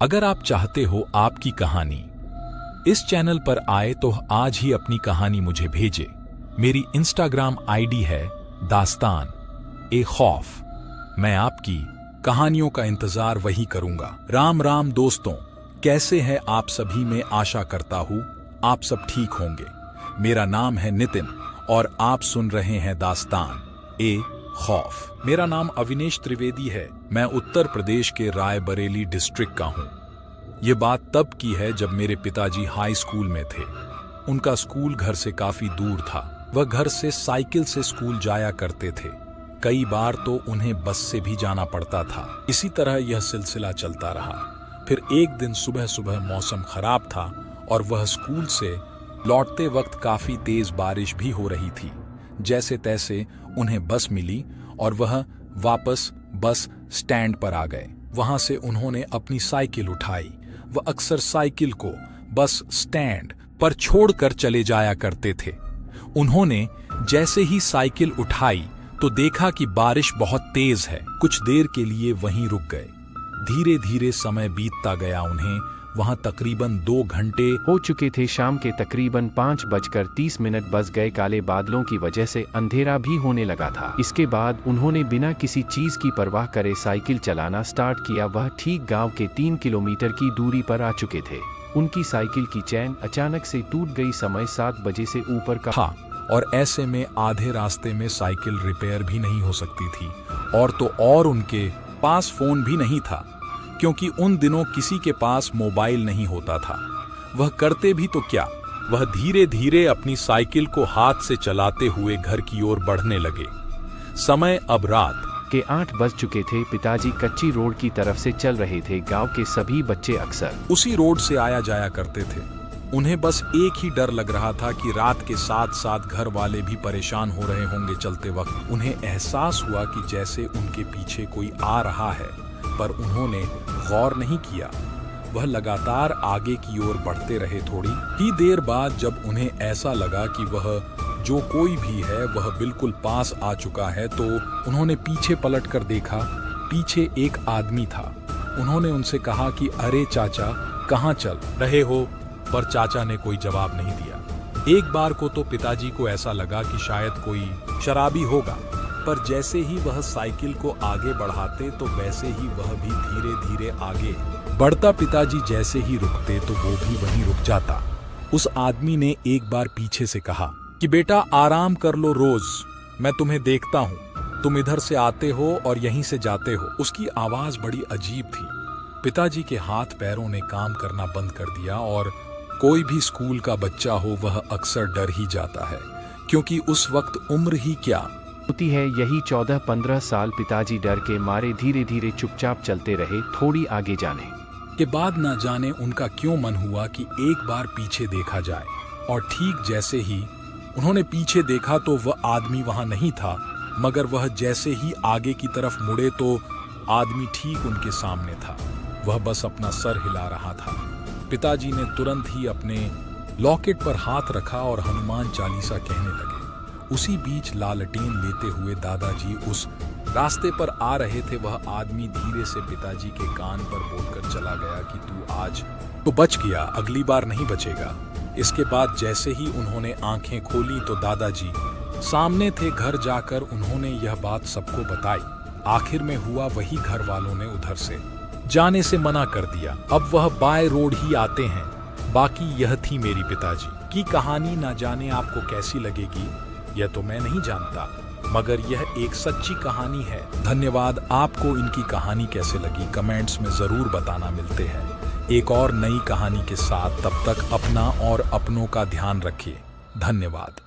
अगर आप चाहते हो आपकी कहानी इस चैनल पर आए तो आज ही अपनी कहानी मुझे भेजे। मेरी इंस्टाग्राम आईडी है दास्तान-ए-खौफ। मैं आपकी कहानियों का इंतजार वही करूंगा। राम राम दोस्तों, कैसे हैं आप सभी? मैं आशा करता हूं आप सब ठीक होंगे। मेरा नाम है नितिन और आप सुन रहे हैं दास्तान-ए-खौफ। मेरा नाम अविनेश त्रिवेदी है। मैं उत्तर प्रदेश के रायबरेली डिस्ट्रिक्ट का हूं। ये बात तब की है जब मेरे पिताजी हाई स्कूल में थे। उनका स्कूल घर से काफी दूर था। वह घर से साइकिल से स्कूल जाया करते थे। कई बार तो उन्हें बस से भी जाना पड़ता था। इसी तरह यह सिलसिला चलता रहा। फिर एक दिन सुबह सुबह मौसम खराब था और वह स्कूल से लौटते वक्त काफी तेज बारिश भी हो रही थी। जैसे तैसे उन्हें बस मिली और वह वापस बस स्टैंड पर आ गए। वहां से उन्होंने अपनी साइकिल उठाई। वह अक्सर साइकिल को बस स्टैंड पर छोड़कर चले जाया करते थे। उन्होंने जैसे ही साइकिल उठाई तो देखा कि बारिश बहुत तेज है। कुछ देर के लिए वहीं रुक गए। धीरे धीरे समय बीतता गया। उन्हें वहां तकरीबन 2 घंटे हो चुके थे। शाम के तकरीबन 5:30 बज गए। काले बादलों की वजह से अंधेरा भी होने लगा था। इसके बाद उन्होंने बिना किसी चीज की परवाह करे साइकिल चलाना स्टार्ट किया। वह ठीक गांव के 3 किलोमीटर की दूरी पर आ चुके थे। उनकी साइकिल की चैन अचानक से टूट गई। समय 7 बजे से ऊपर का था और ऐसे में आधे रास्ते में साइकिल रिपेयर भी नहीं हो सकती थी। और तो और उनके पास फोन भी नहीं था, क्योंकि उन दिनों किसी के पास मोबाइल नहीं होता था। वह करते भी तो क्या, वह धीरे धीरे अपनी साइकिल को हाथ से चलाते हुए घर की ओर बढ़ने लगे। समय अब रात के 8 बज चुके थे। पिताजी कच्ची रोड की तरफ से चल रहे थे। गांव के सभी बच्चे अक्सर उसी रोड से आया जाया करते थे। उन्हें बस एक ही डर लग रहा था कि रात के साथ साथ घर वाले भी परेशान हो रहे होंगे। चलते वक्त उन्हें एहसास हुआ कि जैसे उनके पीछे कोई आ रहा है, पर उन्होंने गौर नहीं किया। वह लगातार आगे की ओर बढ़ते रहे। थोड़ी ही देर बाद जब उन्हें ऐसा लगा कि वह जो कोई भी है वह बिल्कुल पास आ चुका है, तो उन्होंने पीछे पलटकर देखा। पीछे एक आदमी था। उन्होंने उनसे कहा कि अरे चाचा, कहाँ चल रहे हो? पर चाचा ने कोई जवाब नहीं दिया। एक बार को तो पिताजी को ऐसा लगा कि शायद कोई शराबी होगा, पर जैसे ही वह साइकिल को आगे बढ़ाते तो वैसे ही वह भी धीरे धीरे आगे बढ़ता। पिताजी जैसे ही रुकते तो वो भी वहीं रुक जाता। उस आदमी ने एक बार पीछे से कहा कि बेटा आराम कर लो, रोज मैं तुम्हें देखता हूँ। तुम इधर से आते हो और यहीं से जाते हो। उसकी आवाज बड़ी अजीब थी। पिताजी के हाथ पैरों ने काम करना बंद कर दिया। और कोई भी स्कूल का बच्चा हो वह अक्सर डर ही जाता है, क्योंकि उस वक्त उम्र ही क्या होती है, यही 14-15 साल। पिताजी डर के मारे धीरे धीरे चुपचाप चलते रहे। थोड़ी आगे जाने के बाद न जाने उनका क्यों मन हुआ कि एक बार पीछे देखा जाए। और ठीक जैसे ही उन्होंने पीछे देखा तो वह आदमी वहां नहीं था, मगर वह जैसे ही आगे की तरफ मुड़े तो आदमी ठीक उनके सामने था। वह बस अपना सर हिला रहा था। पिताजी ने तुरंत ही अपने लॉकेट पर हाथ रखा और हनुमान चालीसा कहने लगे। उसी बीच लालटेन लेते हुए दादाजी उस रास्ते पर आ रहे थे। वह आदमी धीरे से पिताजी के कान पर बोलकर चला गया कि तू आज तो बच गया, अगली बार नहीं बचेगा। इसके बाद जैसे ही उन्होंने आंखें खोली तो दादाजी सामने थे। घर जाकर उन्होंने यह बात सबको बताई। आखिर में हुआ वही, घर वालों ने उधर से जाने से मना कर दिया। अब वह बाय रोड ही आते हैं। बाकी यह थी मेरी पिताजी की कहानी। ना जाने आपको कैसी लगेगी, यह तो मैं नहीं जानता, मगर यह एक सच्ची कहानी है। धन्यवाद। आपको इनकी कहानी कैसे लगी कमेंट्स में जरूर बताना। मिलते हैं एक और नई कहानी के साथ। तब तक अपना और अपनों का ध्यान रखिए। धन्यवाद।